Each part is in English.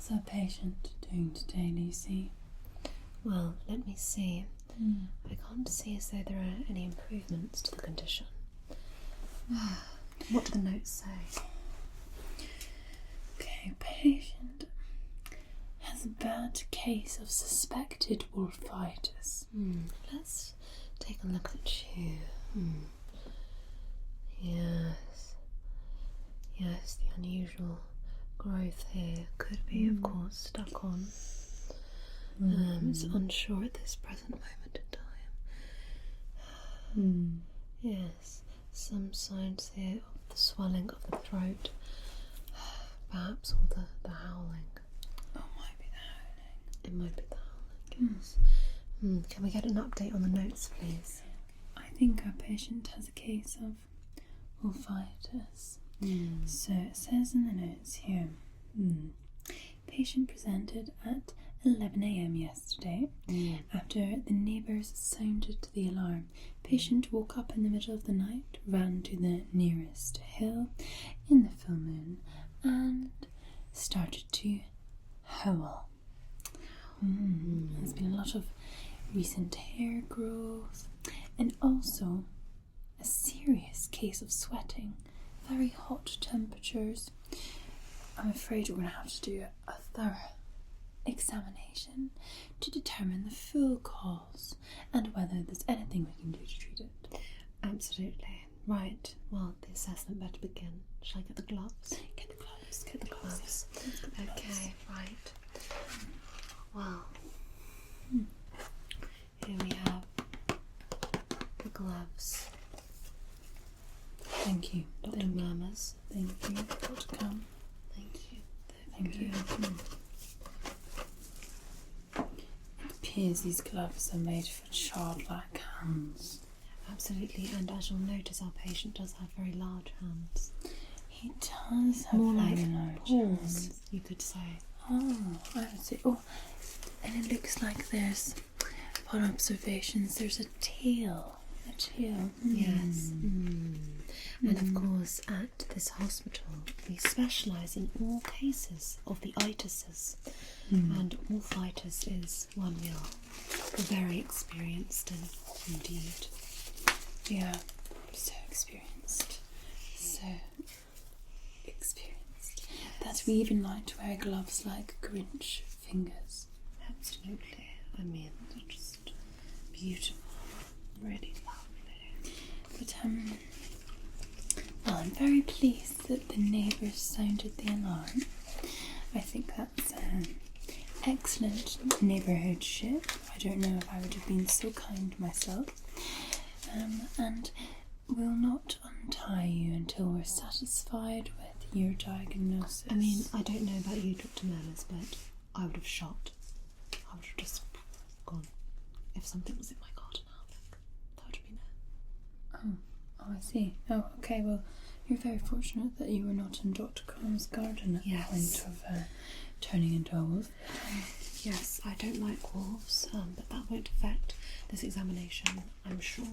How's our patient doing today, Lucy? Well, let me see. I can't see as though there are any improvements to the condition. What do the notes say? Okay, patient has a bad case of suspected wolfitis. Let's take a look at you. Yes, the unusual growth here could be, of course, stuck on. It's unsure at this present moment in time. Yes, some signs here of the swelling of the throat, perhaps all the howling. Oh, might be the howling. It might be the howling, yes. Can we get an update on the notes, please? I think our patient has a case of wolfitis. So it says in the notes here, patient presented at 11 a.m. yesterday after the neighbours sounded the alarm. Patient woke up in the middle of the night, ran to the nearest hill in the full moon and started to howl. There's been a lot of recent hair growth and also a serious case of sweating, very hot temperatures. I'm afraid we're going to have to do a thorough examination to determine the full cause and whether there's anything we can do to treat it. Absolutely. Right, well, the assessment better begin. Shall I get the gloves? Get the gloves. Okay, right. Well, here we have the gloves. Thank you, Dr. Murmurs. Thank you, Dr. Cam. Thank you. It appears these gloves are made for childlike hands. Absolutely, and as you'll notice, our patient does have very large hands. He does have more very like large paws, hands. you could say. Oh, I would say. Oh, and it looks like there's, upon observations, there's a tail. Yes. And of course, at this hospital, we specialise in all cases of the itises, and wolfitis is one we are very experienced in, indeed. Yeah, so experienced. That we even like to wear gloves like Grinch fingers. Absolutely. I mean, they're just beautiful, really lovely. But well, I'm very pleased that the neighbours sounded the alarm. I think that's excellent neighbourhoodship. I don't know if I would have been so kind myself. And we'll not untie you until we're satisfied with your diagnosis. I mean, I don't know about you, Dr. Murmurs, but I would have shot. I would have just gone. If something was in my garden, that would have been it. Oh, I see. Oh, okay, well, you're very fortunate that you were not in Dr. Crom's garden at the point of turning into a wolf. Yes, I don't like wolves, but that won't affect this examination, I'm sure.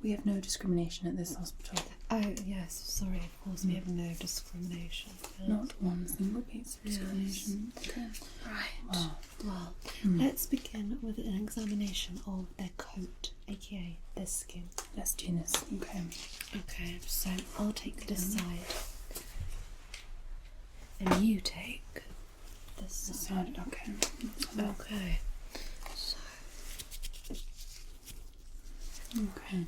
We have no discrimination at this hospital. Oh, yes, sorry, of course, we have no discrimination. Yes. Not one single piece of discrimination. Yes. Okay. Right. Well, let's begin with an examination of their coat, aka their skin. Let's do this. Okay, so I'll take this side. And you take this side. Okay. Okay. Okay.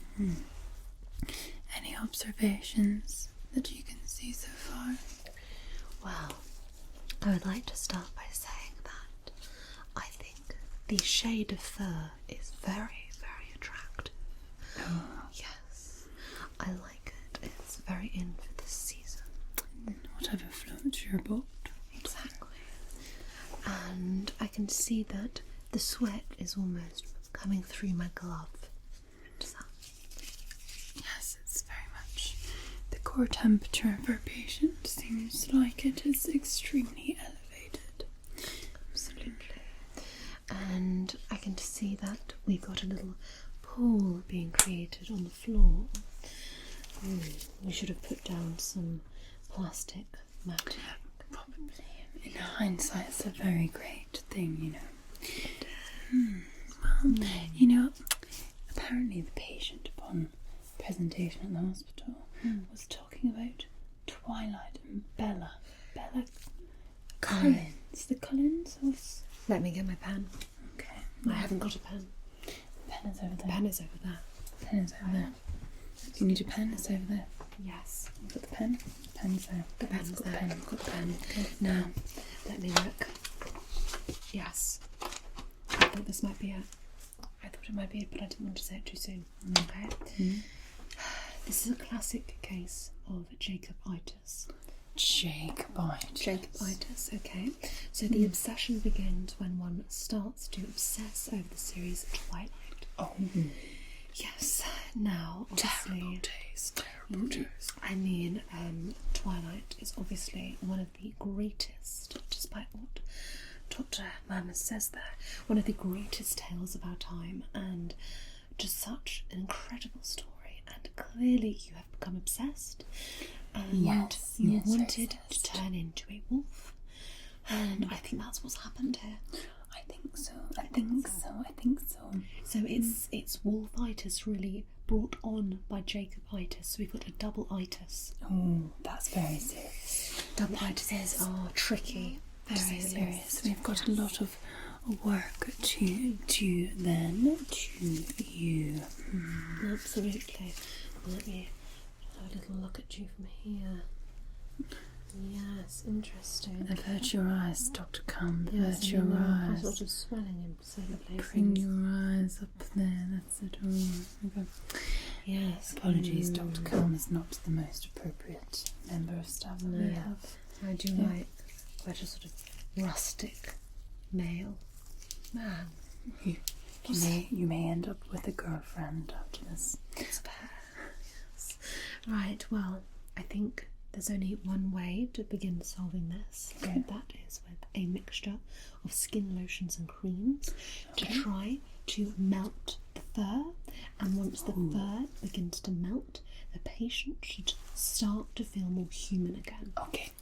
Any observations that you can see so far? Well, I would like to start by saying that I think the shade of fur is very, very attractive. Oh. Yes, I like it. It's very in for this season. Whatever floats your boat. Exactly. And I can see that the sweat is almost coming through my glove. Yes, it's very much the core temperature of our patient seems like it is extremely elevated. Absolutely. And I can see that we've got a little pool being created on the floor. We should have put down some plastic matting. Probably. In hindsight, it's a very great thing, you know. Well, apparently the patient upon presentation at the hospital was talking about Twilight and Bella. Bella Collins. The Collins was... Let me get my pen. Okay. I haven't got a pen. The pen is over there. The pen is over there. The pen is over there. You need a pen? It's over there. Yes. You've got the pen? The pen's there. The pen's got there. The pen. I've got the pen. Okay. Now, let me look. Yes. I thought this might be it. I thought it might be it, but I didn't want to say it too soon. Okay. This is a classic case of Jacobitis. Jacobitis, okay. So the obsession begins when one starts to obsess over the series Twilight. Oh. Yes. Now, obviously... Terrible days. I mean, Twilight is obviously one of the greatest, despite what Dr. Mammers says there, one of the greatest tales of our time, and just such an incredible story. And clearly you have become obsessed, and you wanted to turn into a wolf. And I think that's what's happened here. I think so. I think so. So it's wolfitis really brought on by Jacobitis. So we've got a double itis. Oh, that's very serious. Double itises are tricky. Very serious. We've got a lot of work to do then to you. Absolutely. Let me have a little look at you from here. Yes, interesting. Avert your eyes, Dr. Cum. Yes, Avert your eyes. Quite a lot of swelling in certain places. Bring your eyes up there. That's it all. Okay. Yes. Apologies, Dr. Cum is not the most appropriate member of staff that we have. I do like quite a sort of rustic male man. You may end up with a girlfriend after this. It's fair. Yes. Right, well, I think there's only one way to begin solving this, and that is with a mixture of skin lotions and creams to try to melt the fur, and once the fur begins to melt, the patient should start to feel more human again.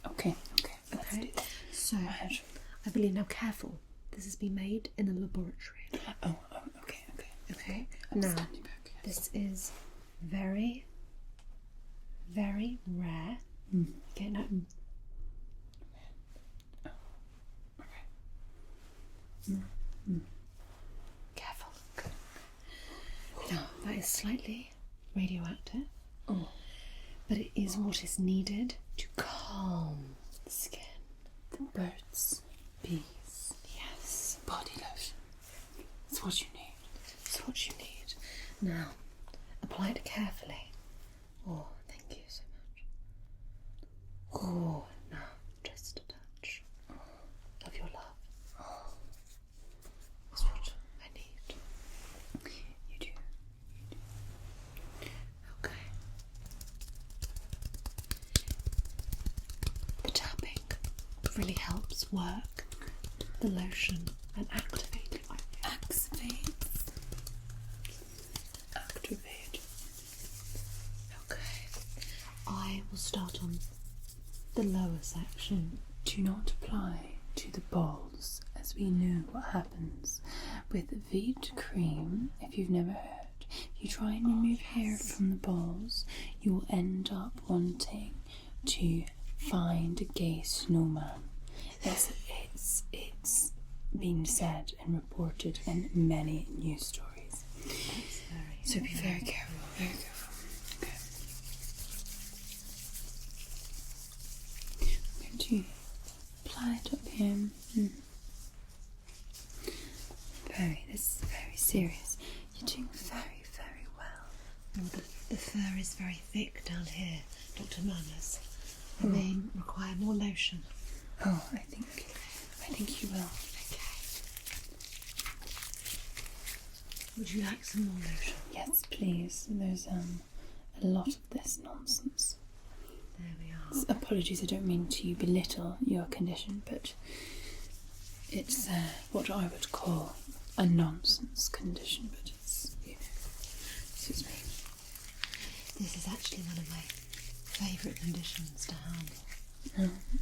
Okay. So, I believe, now careful, this has been made in a laboratory. Okay. Now, this is very, very rare. Okay, now. Careful. Now, that is slightly radioactive, but it is what is needed to calm the skin. The birds, bees. Yes. Body lotion. It's what you need. It's what you need. Now, apply it carefully. Oh, thank you so much. Oh, now, just a touch of your love. That's what I need. You do. Okay. The tapping really helps work the lotion and activate it. Activate. Okay. I will start on the lower section. Do not apply to the balls, as we know what happens with Veet cream. If you've never heard, you try and remove hair from the balls, you will end up wanting to find a gay snowman. It's been said and reported in many news stories. So be very careful, very careful. Okay. I'm going to apply it up here. This is very serious. You're doing very, very well. The fur is very thick down here, Dr. Mammers. I may require more lotion. Oh, I think you will. Would you like some more lotion? Yes, please. There's a lot of this nonsense. There we are. Apologies, I don't mean to belittle your condition, but it's what I would call a nonsense condition, but it's, excuse me. This is actually one of my favourite conditions to handle.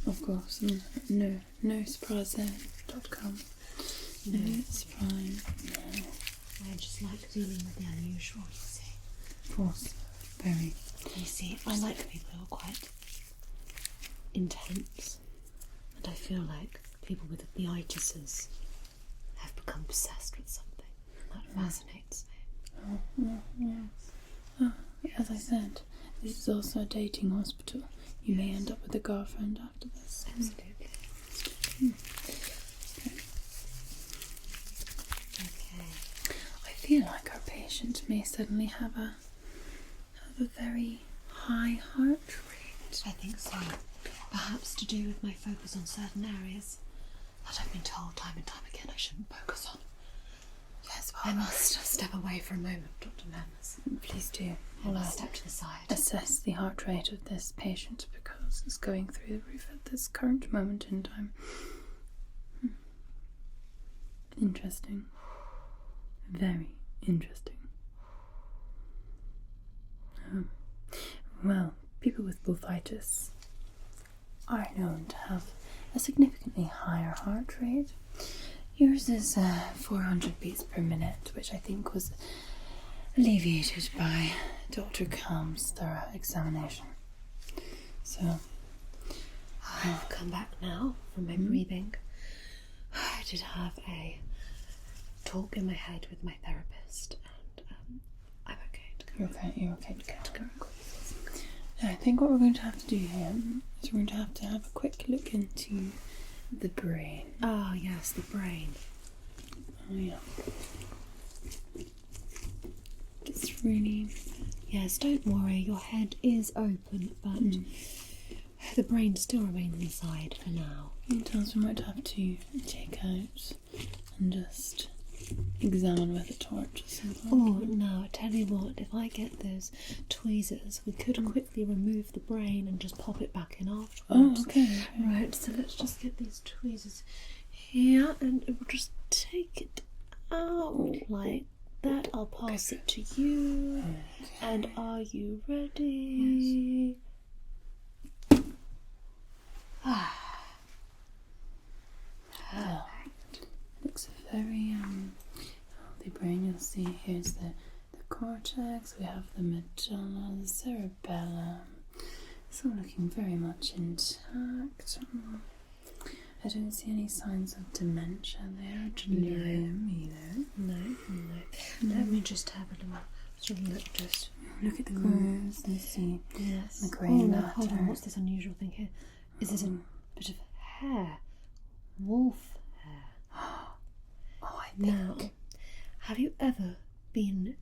Oh, of course. No surprise there. .com. No, it's fine. No. I just like dealing with the unusual, you see. Of course. Very. You see, I like people who are quite intense. And I feel like people with the itises have become obsessed with something. That fascinates me. Yes. Oh, as I said, this is also a dating hospital. You may end up with a girlfriend after this. Absolutely. Okay. I feel like our patient may suddenly have a very high heart rate. I think so. Perhaps to do with my focus on certain areas that I've been told time and time again I shouldn't focus on. Yes, I must step away for a moment, Dr. Manners. Please do. I must step to the side. Assess the heart rate of this patient because it's going through the roof at this current moment in time. Interesting. Very interesting. Well, people with bullfitis are known to have a significantly higher heart rate. Yours is 400 beats per minute, which I think was alleviated by Dr. Calm's thorough examination. So, I've come back now from my breathing. I did have a talk in my head with my therapist, and I'm okay to go. You're okay to go. I think what we're going to have to do here is we're going to have a quick look into the brain. Oh yes, the brain. Oh yeah. It's really... Yes, don't worry, your head is open, but the brain still remains inside for now. Sometimes we might have to take out and just examine with a torch or something. Oh, no, I tell you what, if I get those tweezers, we could quickly remove the brain and just pop it back in afterwards. Oh, okay. Right, so let's just get these tweezers here and we'll just take it out like that. I'll pass it to you. Okay. And are you ready? Yes. Looks very healthy brain. You'll see here's the cortex, we have the medulla, the cerebellum. It's all looking very much intact. I don't see any signs of dementia there. No. Let me just have a little look at the grooves and see the grey matter. Hold on, what's this unusual thing here? Is this a bit of hair? Wolf hair. Oh, I think. Now, have you ever been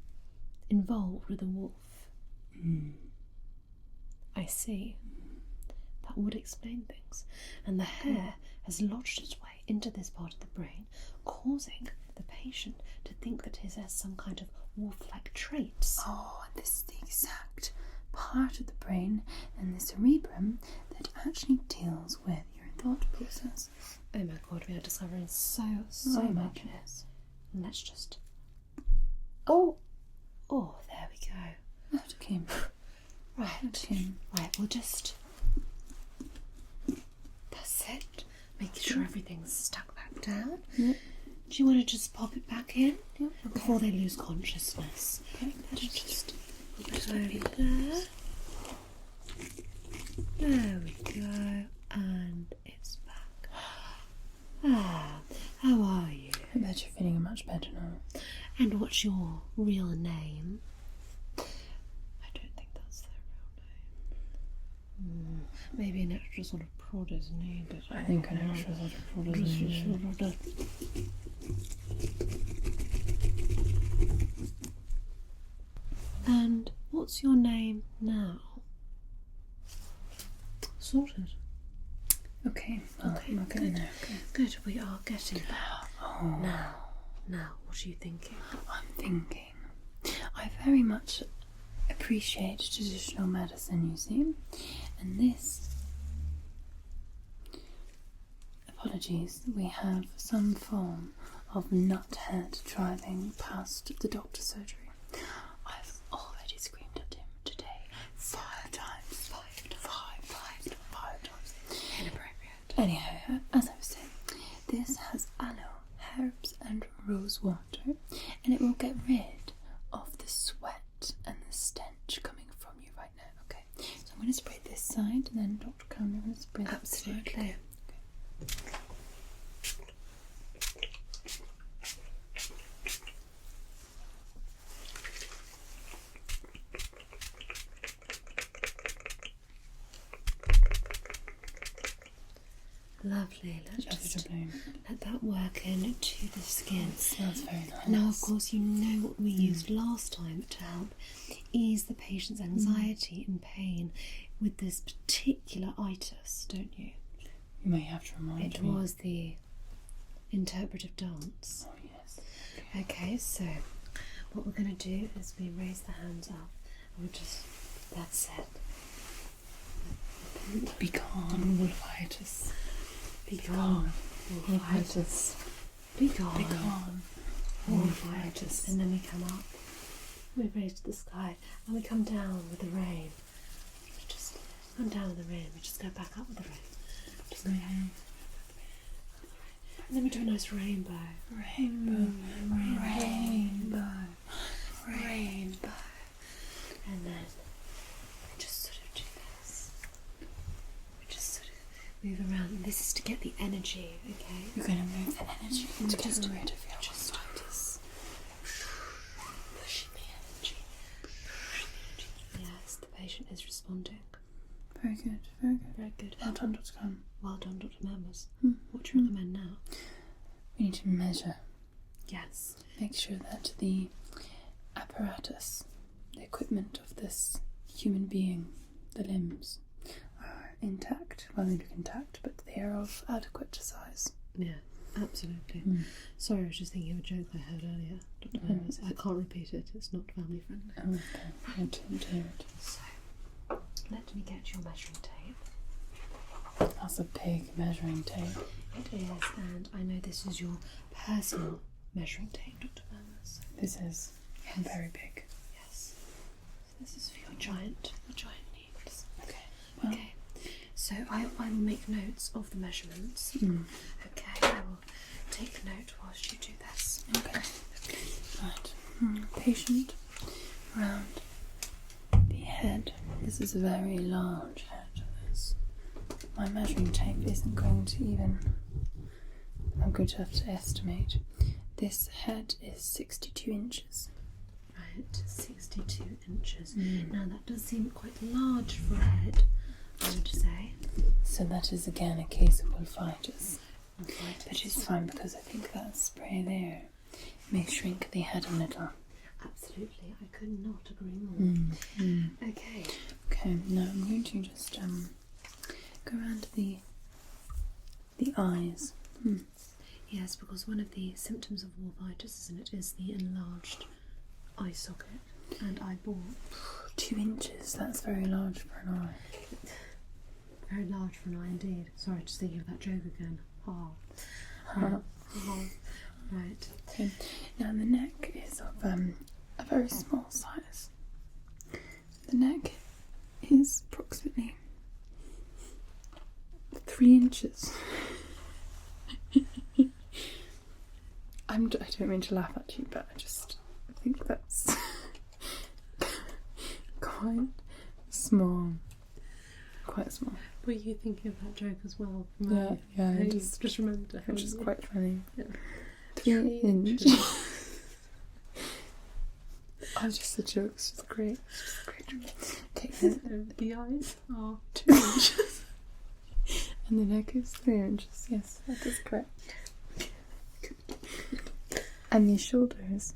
involved with a wolf? I see. That would explain things. And the hair has lodged its way into this part of the brain, causing the patient to think that he has some kind of wolf-like traits. Oh, and this is the exact part of the brain and the cerebrum that actually deals with your thought process. Oh my god, we are discovering so much here. And let's just... Oh, there we go. After Kim. Right, we'll just... That's it. Making sure everything's stuck back down. Yep. Do you want to just pop it back in? Yep. Before they lose consciousness. Okay. Let's just put it over there. There we go. And it's back. How are you? I bet you're feeling much better now. And what's your real name? I don't think that's their real name. Maybe an extra sort of prod is needed. I think an extra sort of prod is needed. And what's your name now? Sorted. Okay. Okay, Good. Good, we are getting there. Oh. Now, what are you thinking? I'm thinking. I very much appreciate traditional medicine, you see. And this... Apologies, we have some form of nuthead driving past the doctor's surgery. I've already screamed at him today 5 times. 5 times. Inappropriate. Anyhow, as I was saying, this has aloe, herbs and rose water, and it will get rid of the sweat and the stench coming from you right now. Okay, so I'm going to spray this side, and then Dr. Khan, you're going to spray that side. Absolutely. Okay. Lovely. Let's just let that work into the skin. It smells very nice. Now, of course, you know what we used last time to help ease the patient's anxiety and pain with this particular itis, don't you? You may have to remind me. It was the interpretive dance. Oh, yes. Okay, so what we're going to do is we raise the hands up and we just, that's it. Be gone, wolfitis. Be gone, Wolfitis. Be gone, Be gone, wolfitis. And then we come up, we raise to the sky, and we come down with the rain. We just come down with the rain, we just go back up with the rain. Just go down. And then we do a nice rainbow. Rainbow, rainbow, rainbow. And then we just sort of do this. We just sort of move around. This is to get the energy, okay? You're going to move the energy to get rid of your wolfitis. Pushing the energy. Yes, the patient is responding. Very good, very good. Very good. Well done, Dr. Khan. Well done, Dr. Mammers. Hmm. What do you recommend now? We need to measure. Yes. Make sure that the apparatus, the equipment of this human being, the limbs, are intact. Well, they look intact, but they are of adequate size. Yeah, absolutely. Sorry, I was just thinking of a joke I heard earlier, Dr. Mammers. I can't repeat it, it's not family friendly. Oh, okay. I didn't hear it. So, let me get your measuring tape. That's a big measuring tape. It is, and I know this is your personal measuring tape, Dr. Mammers. This is very big. Yes. This is for your giant needs. Okay. Well, Okay. So I will make notes of the measurements. Mm. Okay, I will take note whilst you do this. Okay. Right. Patient round the head. This is a very large head. My measuring tape isn't going to even. I'm going to have to estimate. This head is 62 inches. Right, 62 inches. Now that does seem quite large for a head, I would say. So that is again a case of wolfitis. But it's fine because I think that spray there may shrink the head a little. Absolutely, I could not agree more. Okay. Okay, now I'm going to just go around the eyes. Yes, because one of the symptoms of wolfitis, isn't it, is the enlarged eye socket and eyeball. 2 inches, that's very large for an eye. Very large for an eye indeed. Sorry, just thinking of that joke again. Right. Okay. Now the neck is of a very small size. The neck is approximately 3 inches. I don't mean to laugh at you, but I think that's quite small. Quite small. Were you thinking of that joke as well? Yeah, I just remembered it. Which is quite funny. Yeah. 3 inches. Oh, just a joke. It's just great. It's just a great joke. Okay, The eyes are 2 inches. And the neck is 3 inches. Yes, that is correct. And the shoulders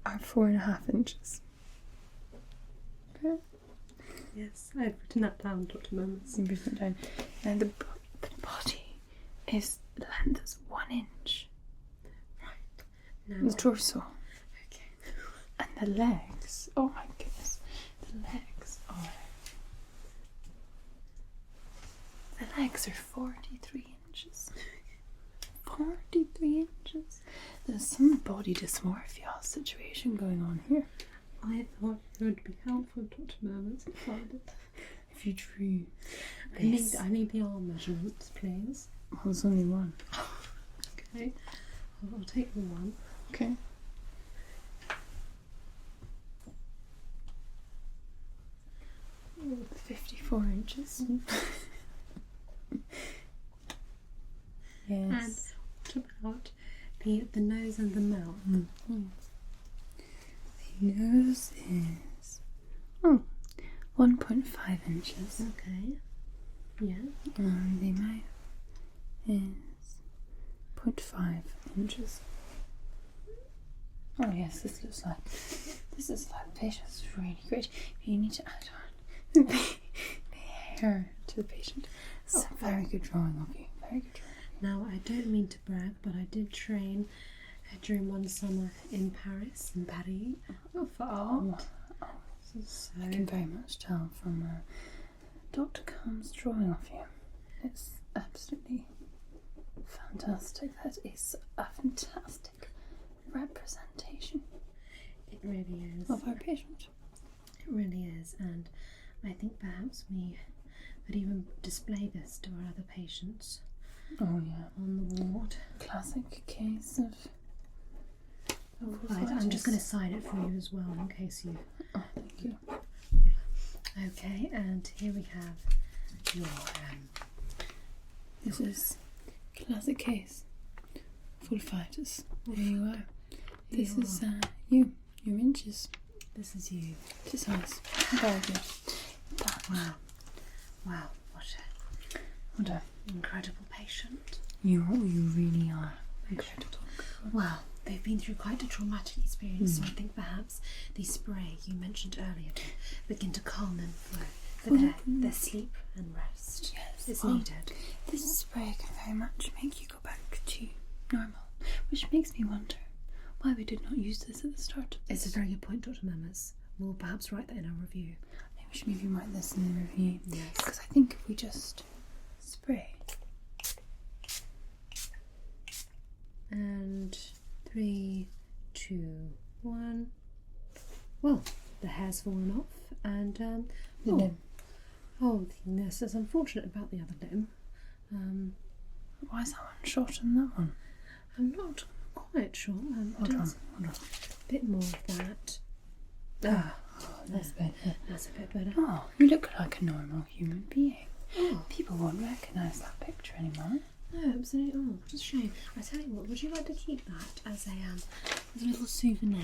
are 4.5 inches. Okay. Yes, I've written that down, Dr. Mammers. You've written it down. And the body is, the length is 1 inch. Right. Now, The torso. okay. And the legs. Oh my goodness. The legs are. The legs are 43 inches. 43 inches. There's some body dysmorphia situation going on here. I thought it would be helpful, Dr. Mammers, to find it. If if you drew I need the arm measurements, please. Well, there's only one. Okay, I'll take the one. Okay. Oh, 54 inches. Yes. And what about the nose and the mouth? Mm-hmm. The nose is 1.5 inches. Okay. Yeah. And the mouth is 0.5 inches. Oh yes, this is like patient's really great. You need to add on the hair to the patient. It's a very good drawing of you. Very good drawing. Now, I don't mean to brag, but I did train during one summer in Paris, for art. So I can very much tell from Dr. Combs' drawing of you. It's absolutely fantastic. That is a fantastic representation. It really is. Of our patient. It really is, and I think perhaps we could even display this to our other patients. Oh yeah. On the ward. Classic case of Right, I'm just going to sign it for you as well in case you... Oh, thank you. Okay, and here we have your... This is classic case. Fulfitis. There you are. This is your inches. This is you. Precise. Very good. Wow. Wow, what a incredible patient. You really are incredible. Well, they've been through quite a traumatic experience, so I think perhaps the spray you mentioned earlier to begin to calm them for their sleep and rest is needed. This spray can very much make you go back to normal, which makes me wonder why we did not use this at the start. It's a very good point, Dr. Mammers. We'll perhaps write that in our review. Maybe we should maybe write this in the review. Yes. Because I think if we just spray. And 3, 2, 1. Well, the hair's fallen off, and The limb. Oh, this is unfortunate about the other limb. Why is that one shorter than that one? I'm not quite sure. Hold on. A bit more of that. That's better. That's a bit better. Oh, you look like a normal human being. Oh. People won't recognise that picture anymore. No, absolutely. Oh, what a shame. I tell you what, would you like to keep that as a little souvenir?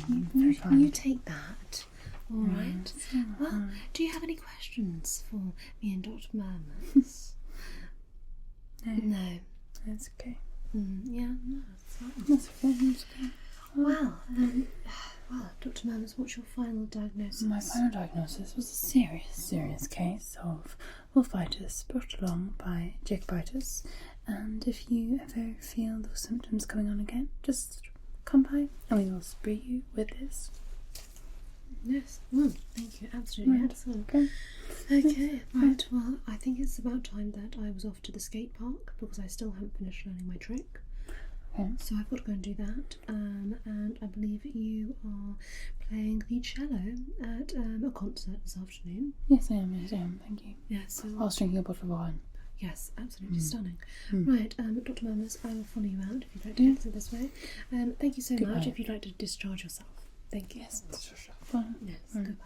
You take that. All right. Well, do you have any questions for me and Dr. Mammers? No. That's okay. Yeah, no, that's fine. That's okay. Well, Dr. Mammers, what's your final diagnosis? My final diagnosis was a serious case of wolfitis brought along by Jacobitis, and if you ever feel those symptoms coming on again, just come by and we will spray you with this. Yes, thank you, absolutely excellent. Okay, right, well, I think it's about time that I was off to the skate park because I still haven't finished learning my trick. Okay. So I've got to go and do that, and I believe you are playing the cello at a concert this afternoon. Yes, I am, thank you. Yes. So I was drinking a bottle of wine. yes, absolutely stunning. Right, Dr. Mammers, I will follow you out if you'd like to exit this way. Thank you so much. If you'd like to discharge yourself. Thank you. Yes, sure. Yes, goodbye.